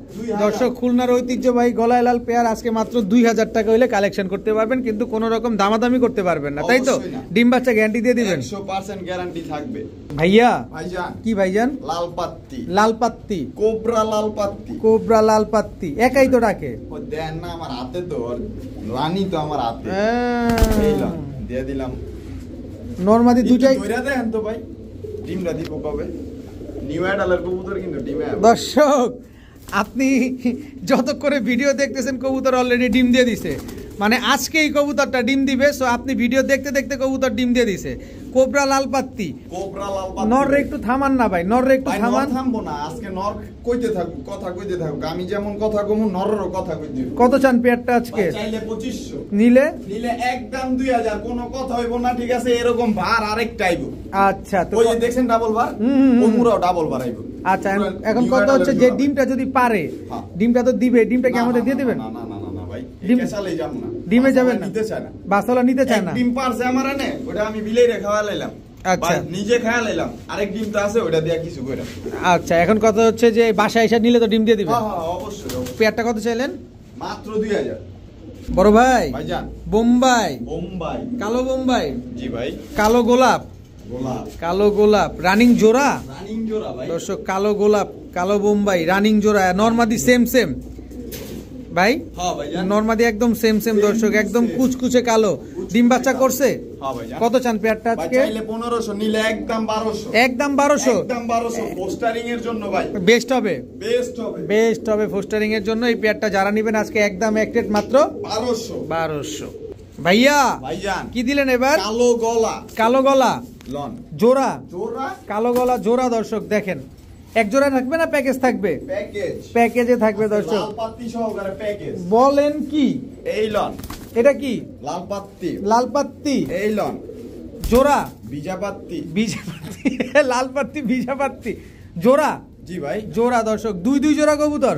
দর্শক খুলনার ঐতিহ্যবাহী গলায় লাল পেয়ার আজকে মাত্র 2000 টাকা হইলে কালেকশন করতে পারবেন, কিন্তু কোনো রকম দামাদামি করতে পারবেন না, তাই তো? ডিম বাচ্চা গ্যারান্টি দিয়ে দিবেন? 100% গ্যারান্টি থাকবে। ভাইয়া ভাইজান কি ভাইজান? লালপাত্তি কোবরা লালপাত্তি একাই তো ডাকে। ও দেন না আমার হাতে, তো রানী তো আমার হাতে, দিয়ে দিলাম। নরমাদি দুইটাই ধইরা দেন তো ভাই, ডিমটা দিব কবে? নিউ অ্যাডালের কবুতর কিন্তু ডিমে। দর্শক আপনি যত করে ভিডিও দেখতেছেন কবুতর অলরেডি ডিম দিয়ে দিছে, মানে আজকে এই কবুতরটা ডিম দিবে। সো আপনি ভিডিও দেখতে দেখতে কবুতর ডিম দিয়ে দিছে। কোবরা লালপাত্তি নর একটু থামান না ভাই, নর একটু থামান। থামবো না আজকে, নর কইতে থাকুক, কথা কইতে থাকুক, আমি যেমন কথা কমু নরেরও কথা কইতে। কত চান পেয়ারটা আজকে? চাইলে 2500, নিলে একদম 2000, কোনো কথা হইব না ঠিক আছে। এরকম ভার আরেকটা আইব। আচ্ছা তো ওই যে দেখছেন ডাবল ভার, ওমুরাও ডাবল ভার আইব। আচ্ছা এখন কথা হচ্ছে যে ডিমটা যদি পারে, ডিমটা তো দিবে, ডিমটা কি আমাদের দিয়ে দিবেন? না না না না ভাই, কেসালেই যাব না, ডিমে যাবেন না, নিতে চায় না, বাসলা নিতে চায় না। ডিম পারছে আমার এনে, ওটা আমি বিলেই খাওয়া লাইলাম। আচ্ছা নিজে খাওয়া লাইলাম, আরেক ডিম তো আছে ওটা দিয়া কিছু কইরা। আচ্ছা এখন কথা হচ্ছে যে বাসায় এসে নিলে তো ডিম দিয়ে দিবেন? হ্যাঁ অবশ্যই। পেয়ারটা কত চাইলেন? মাত্র 2000। বড় ভাই ভাইজান বোম্বাই কালো বোম্বাই। জি ভাই। কালো গোলাপ রানিং জোড়া। ভাই দর্শক কালো গোলাপ কালো বোম্বাই রানিং জোড়া, নরমাদি সেম ভাই। হ্যাঁ ভাইজান নরমাদি একদম সেম দর্শক, একদম কুচকুচে কালো। ডিম বাচ্চা করছে? হ্যাঁ ভাইজান। কত চান পেয়ারটা আজকে? চাইলে 1500, নিলে একদম 1200। একদম 1200। পোস্টারিং এর জন্য ভাই বেস্ট হবে পোস্টারিং এর জন্য। এই পেয়ারটা যারা নেবেন আজকে একদম এক রেট মাত্র 1200। ভাইয়া ভাইজান কি দিলেন এবার? কালো গলা লন জোড়া, কালো গলা জোড়া। দর্শক দেখেন এক জোড়া থাকবে না প্যাকেজ থাকবে? প্যাকেজে থাকবে দর্শক। লালপাত্তি সহকারে প্যাকেজ। বলেন কি? এই লন। এটা কি? লালপাত্তি এই লন জোড়া, বিজাপাত্তি লালপাত্তি বিজাপাত্তি জোড়া। জি ভাই জোড়া। দর্শক দুই জোড়া কবুতর,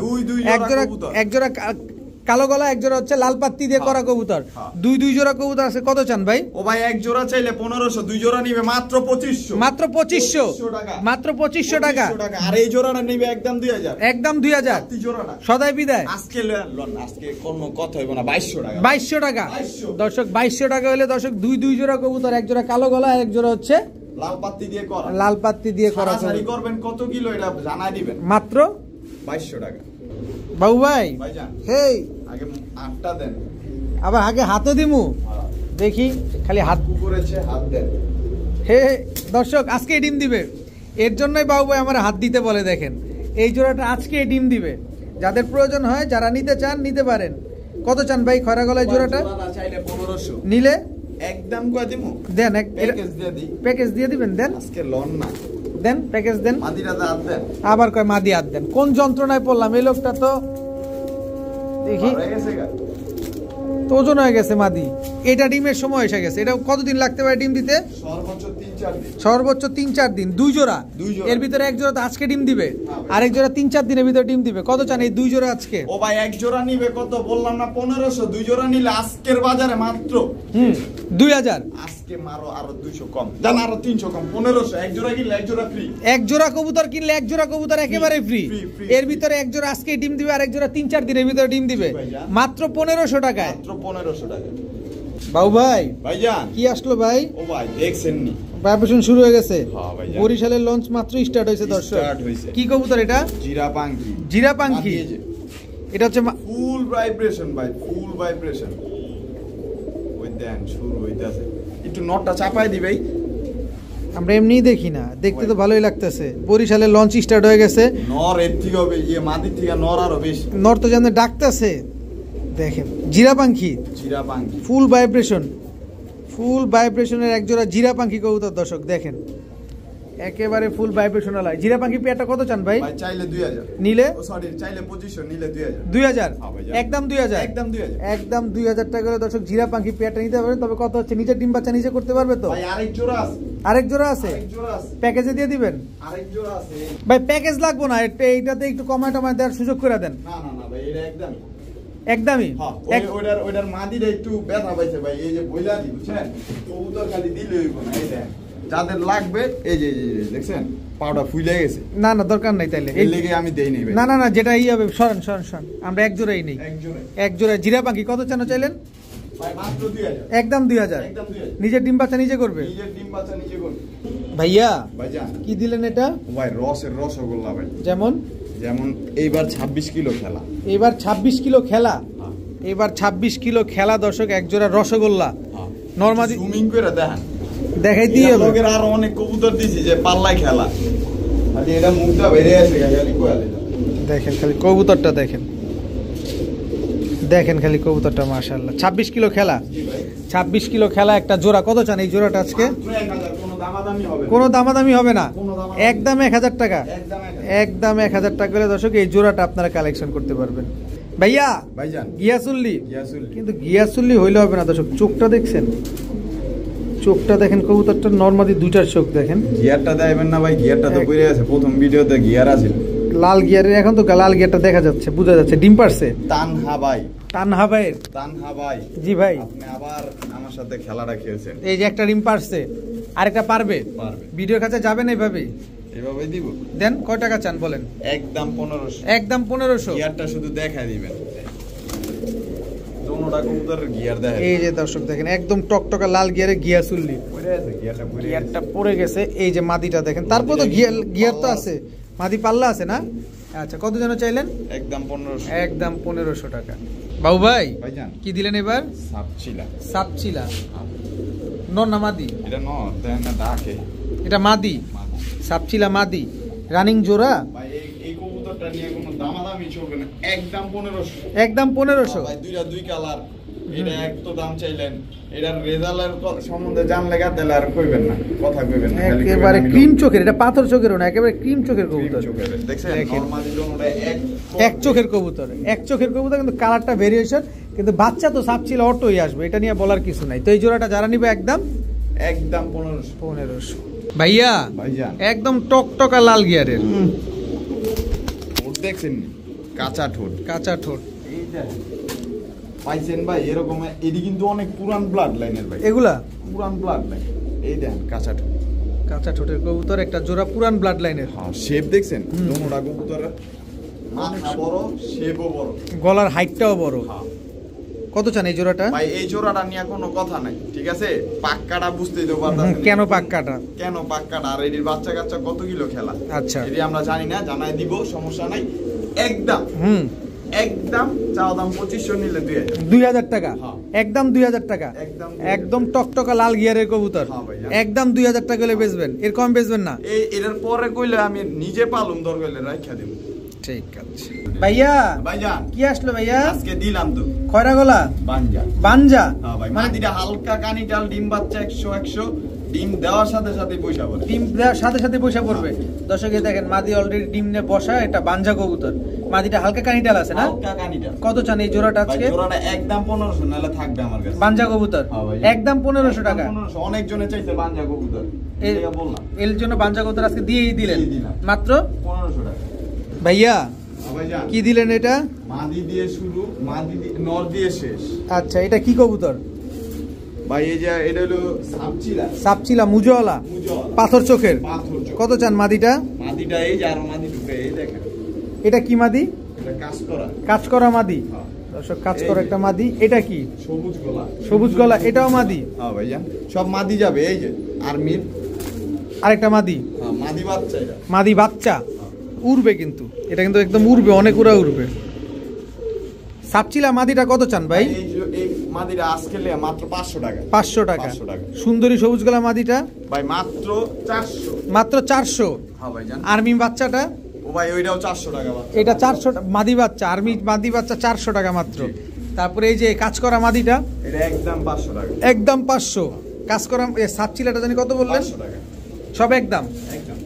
এক জোড়া কালো গলা, এক জোড়া হচ্ছে লালপাত্তি দিয়ে করা কবুতর। দুই জোড়া কবুতর আছে। কত চান ভাই? ও ভাই এক জোড়া চাইলে 1500, দুই জোড়া নিবে মাত্র 2500। মাত্র 2500 টাকা। আর এই জোড়াটা নিবে একদম 2000। একদম 2000 জোড়াটা সদাই বিদায়। আজকে কোনো কথা হইব না, 2200 টাকা। দর্শক 2200 টাকা হলে দর্শক দুই জোড়া কবুতর, এক জোড়া কালো গলা, এক জোড়া হচ্ছে লালপাত্তি দিয়ে করা। সারি করবেন কত কিলো এটা জানাই দিবেন। মাত্র 2200 টাকা। বাবু ভাই হেই আগে 8টা দেন, আবার আগে হাতও দিমু, দেখি খালি হাত করেছে, হাত দেন। হে দর্শক আজকে ডিম দিবে, এর জন্যই বাবু ভাই আমার হাত দিতে বলে। দেখেন এই জোড়াটা আজকে ডিম দিবে, যাদের প্রয়োজন হয় যারা নিতে চান নিতে পারেন। কত চান ভাই খয়রা গলায় জোড়াটা? চাইলে 1500, নিলে একদম কয় দিমু দেন প্যাকেজ দিয়ে দিই প্যাকেজ দিয়ে দিবেন দেন আজকে লন না দেন প্যাকেজ দেন মাদিরা দাঁত দেন আবার কয় মাদি হাত দেন কোন যন্ত্রণায় পড়লাম এই লোকটা তো দেখি হয়ে গেছে গা তো ওজন হয়ে গেছে মাদি এটা ডিমের সময় এসে গেছে এটা কতদিন লাগতে পারে ডিম দিতে সর্বোচ্চ 3-4 দিন সর্বোচ্চ 3-4 দিন দুই জোড়া এর ভিতরে এক জোড়া তো আজকে ডিম দিবে আরেক জোড়া 3-4 দিনের ভিতরে ডিম দিবে কত চান এই দুই জোড়া আজকে ও ভাই এক জোড়া নিবে কত বললাম না 1500 দুই জোড়া নিলে আজকের বাজারে মাত্র 2000 আজকে মারো আরো 200 কম জান আরো 300 কম 1500 এক জোড়া কিনলে এক জোড়া ফ্রি এক জোড়া কবুতর কিনলে এক জোড়া কবুতর একেবারে ফ্রি এর ভিতরে এক জোড়া আজকে ডিম দিবে আর এক জোড়া 3-4 দিনের ভিতরে ডিম দিবে মাত্র 1500 টাকায় মাত্র 1500 টাকা বাবু ভাই ভাইজান কি আসলো ভাই ও ভাই দেখছেন নি ভাইব্রেশন শুরু হয়ে গেছে হ্যাঁ ভাইজান বরিশালের লঞ্চ মাত্র স্টার্ট হয়েছে দর্শক স্টার্ট হইছে কি কবুতর এটা জিরা পাঙ্কি জিরা পাঙ্কি এটা হচ্ছে ফুল ভাইব্রেশন ভাই ফুল ভাইব্রেশন ওই দেন শুরু হইতাছে একটু নটটা চাপাই দি ভাই আমরা এমনিই দেখি না দেখতে তো ভালোই লাগতেছে বরিশালের লঞ্চ স্টার্ট হয়ে গেছে নর এর থেকে হবে ইয়ে মাদির থেকে নর আরো বেশি নর তো যেন ডাকতেছে দেখেন জিরা পাঙ্খি জিরা পাঙ্কি ফুল ভাইব্রেশনের এক জোড়া জিরা পাঙ্খি কবুতর দর্শক দেখেন একেবারে ফুল ভাইব্রেশনাল হয় জিরা পাঙ্খি পেয়ারটা কত চান ভাই ভাই চাইলে 2000 নিলে ও সরি চাইলে 2500 নিলে 2000 2000 হ্যাঁ ভাই, একদম 2000 একদম 2000 একদম 2000 টাকা করে দর্শক জিরা পাঙ্খি পেয়ারটা নিতে পারবে তবে কত হচ্ছে নিজের ডিম বাচ্চা নিজে করতে পারবে তো ভাই আরেক জোড়া আছে আরেক জোড়া আছে আরেক জোড়া আছে প্যাকেজে দিয়ে দিবেন আরেক জোড়া আছে ভাই প্যাকেজ লাগবো না এইটাতে একটু কমায় টমায় দেওয়ার সুযোগ করে দেন না না না ভাই এটা একদম একদমই হ্যাঁ ওইটার মাদিরা একটু ব্যথা পাইছে ভাই এই যে বইলা দি বুঝছেন কবুতর খালি দিলে হইব না এই দেন যাদের লাগবে এই যে দেখছেন পাউডার ফুলে গেছে না না দরকার নাই তাইলে এই লেগে আমি দেই নাই ভাই না না না যেটা হবে সরান আমরা এক জোড়াই নেই এক জোড়া জিরা পাখি কত চানো চাইলেন ভাই মাত্র 2000 একদম 2000 একদম 2000 নিজের ডিম বাচ্চা নিজে করবে নিজের ডিম বাচ্চা নিজে করবে ভাইয়া ভাইজান কি দিলেন এটা ভাই রসগোল্লা ভাই যেমন এইবার 26 কিলো খেলা এবার 26 কিলো খেলা এবার 26 কিলো খেলা দর্শক এক জোড়া রসগোল্লা নরমালি জুমিং করে দেখেন দেখাই দিয়ে লোকের আর অনেক কবুতর দিছি যে পাল্লায় খেলা খালি এটা মুখটা বেরিয়ে আসে খালি কোয়ালে দেখেন খালি কবুতরটা দেখেন খালি কবুতরটা মাশাআল্লাহ 26 কিলো খেলা 26 কিলো খেলা একটা জোড়া কত চান এই জোড়াটা আজকে কোনো দামাদামি হবে না একদম 1000 টাকা একদম 1000 টাকা করে দর্শক এই জোড়াটা আপনারা কালেকশন করতে পারবেন ভাইয়া ভাইজান গিয়াসুল্লি কিন্তু গিয়াসুল্লি হইলে হবে না দর্শক চোখটা দেখছেন চোখটা দেখেন কবুতরটা নরমালি দুইটার চোখ দেখেন গিয়ারটা দেবেন না ভাই গিয়ারটা তো পড়ে আছে প্রথম ভিডিওতে গিয়ার আছে লাল গিয়ারের এখন তো লাল গিয়ারটা দেখা যাচ্ছে বোঝা যাচ্ছে ডিম পারছে তানহা ভাই জি ভাই আপনি আবার আমার সাথে খেলাটা খেলছেন এই যে একটা ডিম পারছে আরেকটা পারবে ভিডিওর কাছে যাবেন এইভাবে দিব দেন কয় টাকা চান বলেন একদম 1500 একদম 1500 গিয়ারটা শুধু দেখাই দিবেন দোনোটা কবুতরের গিয়ার দেখেন এই যে দর্শক দেখেন একদম টকটকা লাল গিয়ারে গিয়াসুল্লি গিয়ারটা পড়ে গেছে এই যে মাদিটা দেখেন তারপর তো গিয়ার তো আছে মাদি পাল্লা আছে না আচ্ছা কত যেন চাইলেন একদম 1500 একদম 1500 টাকা বাবু ভাই ভাইজান কি দিলেন এবার সাপচিলা নর না মাদি এটা নর দেন না ডাকে এটা মাদি সাপচিলা মাদি রানিং জোড়া ভাই এই কবুতরটা নিয়ে কোনো দামাদামি চলবে না একদম 1500 একদম 1500 ভাই দুই কালার এটা এক তো দাম চাইলেন এটার রেজাল্টের সম্বন্ধে জানলে দিলে আর কইবেন না কথা কইবেন না একেবারে ক্রিম চোখের এটা পাথর চোখেরও না একেবারে ক্রিম চোখের কবুতর দেখছেন নরমালি জোনটা এক চোখের কবুতর কিন্তু কালারটা ভেরিয়েশন কিন্তু বাচ্চা তো সাপচিলা অটোই আসবে এটা নিয়ে বলার কিছু নাই তো এই জোড়াটা যারা নিবে একদম 1500 ভাইয়া একদম টকটকা লাল গিয়ারের ঠোঁট দেখছেন কাঁচা ঠোঁট এইটা পাইছেন ভাই এরকম এডি কিন্তু অনেক পুরান ব্লাড লাইনের ভাই এগুলা পুরান ব্লাড লাইন এই দেখেন কাঁচা ঠোঁটের কবুতর একটা জোড়া পুরান ব্লাড লাইনের হ্যাঁ শেপ দেখছেন দোনোটা কবুতর মাথা বড় শেপও বড় গলার হাইটটাও বড় কত চান এই জোড়াটা ভাই এই জোড়াটা নিয়ে কোনো কথা নাই ঠিক আছে পাক্কাটা বুঝতেই তো পারতাছেন কেন পাক্কাটা আর এর বাচ্চা কাচ্চা কত কিলো খেলা আচ্ছা এটি আমরা জানি না জানাই দিব সমস্যা নাই একদম চাও দাম 2500 নিলে 2000 টাকা একদম 2000 টাকা একদম টকটকা লাল গিয়ারের কবুতর একদম 2000 টাকা হলে বেচবেন এর কম বেচবেন না এর পরে কইলে আমি নিজে পালুম দর কইলে রাখা দেব ঠিক আছে ভাইয়া, ভাইজান কি আসলো ভাইয়া? আজকে দিলাম তো খয়রা গলা বাঞ্জা। বাঞ্জা। হ্যাঁ ভাই, মাদিটা হালকা কানিটাল, ডিম বাচ্চা 100 ডিম দেওয়ার সাথে সাথে পয়সা পড়ে। ডিম দেওয়ার সাথে সাথে পয়সা পড়বে। দর্শক এই দেখেন মাদি অলরেডি ডিম নিয়ে বসা, এটা বাঞ্জা কবুতর। মাদিটা হালকা কানিটাল আছে না? হালকা কানিটাল। কত চান এই জোড়াটা আজকে? ভাই জোড়াটা একদম 1500, নালে থাকবে আমার কাছে। বাঞ্জা কবুতর হ্যাঁ ভাই, একদম 1500 টাকা। 1500, অনেক জনে চাইছে বাঞ্জা কবুতর, এই টাকা বললাম। এর জন্য বাঞ্জা কবুতর আজকে দিয়েই দিলেন দিয়েই দিলাম। মাত্র 1500 টাকা। ভাইয়া হ্যাঁ ভাইজান, কি দিলেন এটা? মাদি দিয়ে শুরু, মাদি নর দিয়ে শেষ। আচ্ছা, এটা কি কবুতর ভাই? এই যে এটা হলো সাপচিলা। সাপচিলা মুজওয়ালা, পাথর চোখের। পাথর চোখ। কত চান মাদিটা? মাদিটা এই যে আরো মাদি ঢুকে, এই দেখেন। এটা কি মাদি? এটা কাজ করা। কাজ করা মাদি। হ্যাঁ। দর্শক কাজ করা একটা মাদি। এটা কি? সবুজ গলা। সবুজ গলা, এটাও মাদি। হ্যাঁ ভাইজান, সব মাদি যাবে। এই যে আর্মির আরেকটা মাদি। হ্যাঁ, মাদি বাচ্চা এটা। মাদি বাচ্চা উড়বে কিন্তু, এটা কিন্তু একদম উড়বে, অনেক উড়া উড়বে। সাপচিলা মাদিটা কত চান ভাই? এই যে এই মাদিটা আজকে মাত্র 500 টাকা। 500 টাকা। 500 টাকা। সুন্দরী সবুজ গলা মাদিটা ভাই মাত্র 400। মাত্র 400। হ্যাঁ ভাইজান। আর্মি বাচ্চাটা? ও ভাই ওইটাও 400 টাকা বাচ্চা। এটা 400 মাদি বাচ্চা, আর্মি মাদি বাচ্চা 400 টাকা মাত্র। তারপরে এই যে কাজ করা মাদিটা, এটা একদম 500 টাকা। একদম 500। কাজ করা সাপচিলাটা জানি কত বললেন? 500 টাকা। সব একদম। একদম।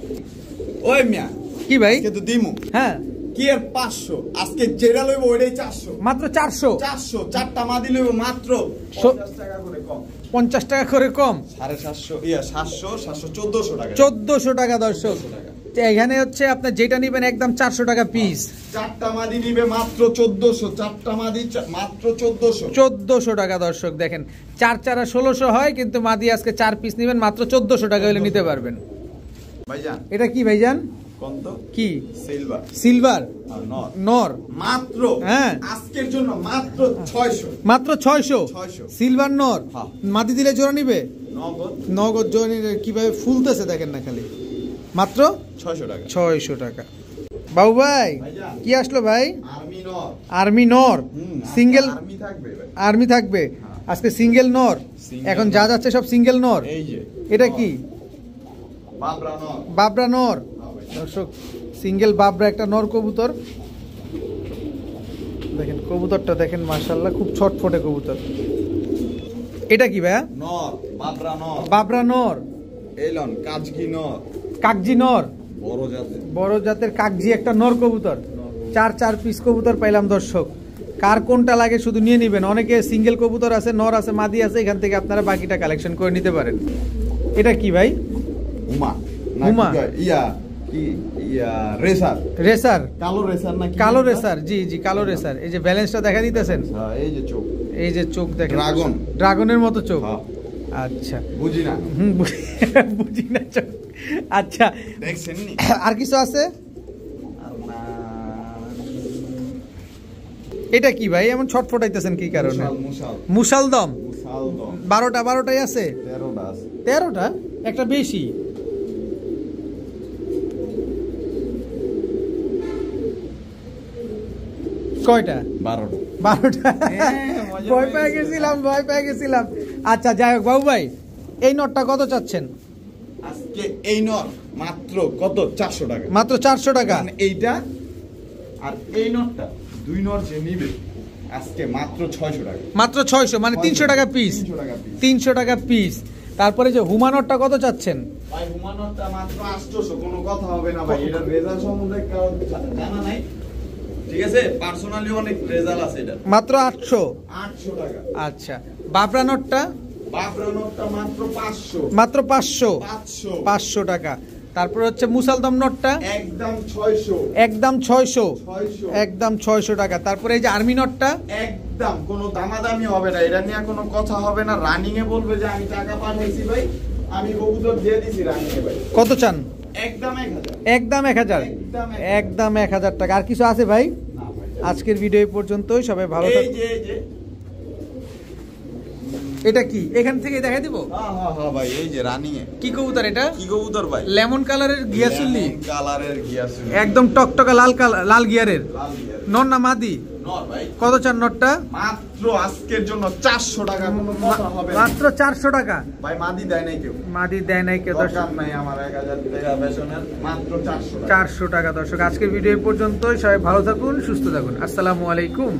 ওই মিয়া, কি ভাই? কিন্তু দিমু। হ্যাঁ, কি এর 500? আজকে যেটা লইব ওইটাই 400। মাত্র 400। 400 চারটা মাদি লইব মাত্র 50 টাকা করে কম। 50 টাকা করে কম। 750, ইয়া 700, 1400 টাকা। 1400 টাকা দর্শক। 1400 টাকা। তো এখানে হচ্ছে আপনার যেটা নিবেন একদম 400 টাকা পিস। চারটা মাদি নিবে মাত্র 1400। চারটা মাদি মাত্র 1400। 1400 টাকা দর্শক। দেখেন 4 4 1600 হয়, কিন্তু মাদি আজকে 4 পিস নিবেন মাত্র 1400 টাকা হলে নিতে পারবেন। ভাইজান এটা কি ভাইজান? কোনতো কি? সিলভার। সিলভার আর নর। নর। মাত্র হ্যাঁ, আজকের জন্য মাত্র 600। মাত্র 600। 600 সিলভার নর। হ্যাঁ। মাদি দিলে জোড়া নিবে? নগদ নগদ জোড়া নিলে কিভাবে ফুলতেছে দেখেন না খালি। মাত্র 600 টাকা। 600 টাকা। বাবু ভাই ভাইজান, কি আসলো ভাই? আর্মি নর। আর্মি নর। সিঙ্গেল আর্মি থাকবে ভাই। আর্মি থাকবে আজকে, সিঙ্গেল নর। Single এখন নর। যা যাচ্ছে সব সিঙ্গেল নর। এই যে এটা কি? বাবরা নর। বাবরা নর। হ্যাঁ ভাই। দর্শক সিঙ্গেল বাবরা একটা নর কবুতর। দেখেন কবুতরটা দেখেন, মাশাআল্লাহ খুব ছটফটে কবুতর। এটা কি ভাইয়া? নর, বাবরা নর। বাবরা নর। এলন কাজকি নর। কাকজি নর। বড় জাতের। বড় জাতের কাকজি একটা নর কবুতর। 4 পিস কবুতর পাইলাম দর্শক। কার কোনটা লাগে শুধু নিয়ে নেবেন। অনেকে সিঙ্গেল কবুতর আছে, নর আছে, মাদি আছে, এখান থেকে আপনারা বাকিটা কালেকশন করে নিতে পারেন। এটা কি ভাই? উমা। উমা। ইয়া কি ইয়া রেসার। রেসার। কালো রেসার নাকি? কালো রেসার, জি জি কালো রেসার। এই যে ব্যালেন্সটা দেখা দিতেছেন, এই যে চোখ। এই যে চোখ দেখেন, ড্রাগন। ড্রাগনের মতো চোখ। হ্যাঁ। আচ্ছা, বুঝি না। বুঝি না চোখ। আচ্ছা, দেখছেন নি? আর কিছু আছে? আর না। এটা কি ভাই এমন ছটফটাইতেছেন কি কারণে? মুশাল। মুসালদম। মুশাল দম। 12টাই আছে? 13টা আছে। 13টা? একটা বেশি। কয়টা? 12টা। 12টা। মজা ভয় পেয়ে পেয়ে গেছিলাম। আচ্ছা যাই হোক বাবু ভাই, এই নটটা কত চাচ্ছেন? আজকে এই নর মাত্র কত? 400 টাকা। মাত্র 400 টাকা। মানে এইটা আর এই নরটা, দুই নর যে নিবে আজকে মাত্র 600 টাকা। মাত্র 600, মানে 300 টাকা পিস। 300 টাকা পিস। 300 টাকা পিস। তারপরে যে হুমানটটা কত চাচ্ছেন? ভাই হুমানরটা মাত্র 800, কোনো কথা হবে না ভাই। এটা রেজাল্ট সম্বন্ধে কারো জানা নাই, ঠিক আছে? পার্সোনালি অনেক রেজাল্ট আছে এটা। মাত্র 800। 800 টাকা। আচ্ছা, বাবরা নটটা? বাবরা নরটা মাত্র 500। মাত্র 500। 500। 500 টাকা। তারপর হচ্ছে মুসালদম নটটা? একদম 600। একদম 600। 600। একদম 600 টাকা। তারপরে এই যে আর্মি নটটা? একদম কোনো দামাদামি হবে না, এটা নিয়ে কোনো কথা হবে না। রানিং এ বলবে যে আমি টাকা পাঠাইছি ভাই, আমি কবুতর দিয়ে দিছি রানিং এ ভাই। কত চান? একদম 1000। একদম 1000। একদম 1000 টাকা। আর কিছু আছে ভাই? না ভাই। আজকের ভিডিও এই পর্যন্তই। সবাই ভালো এই থাকুন। যে এই যে এটা কি এখান থেকে দেখাই দিব? হ্যাঁ ভাই, এই যে রানিং এ কি কবুতর এটা? কি কবুতর ভাই? লেমন কালারের গিয়াসুল্লি। কালারের গিয়াসুল্লি। একদম টকটকা লাল গিয়ারের। লাল গিয়ার। নর না মাদি? নর ভাই। কত চান নটটা? মাত্র আজকের জন্য 400 টাকা, কোনো কথা হবে না। মাত্র 400 টাকা ভাই, মাদি দেয় নাই কেউ। মাদি দেয় নাই কেউ দরকার দর্শক। নাই আমার 1000 টাকা বেতনের, মাত্র 400 টাকা। 400 টাকা দর্শক। আজকের ভিডিও পর্যন্তই। সবাই ভালো থাকুন, সুস্থ থাকুন। আসসালামু আলাইকুম।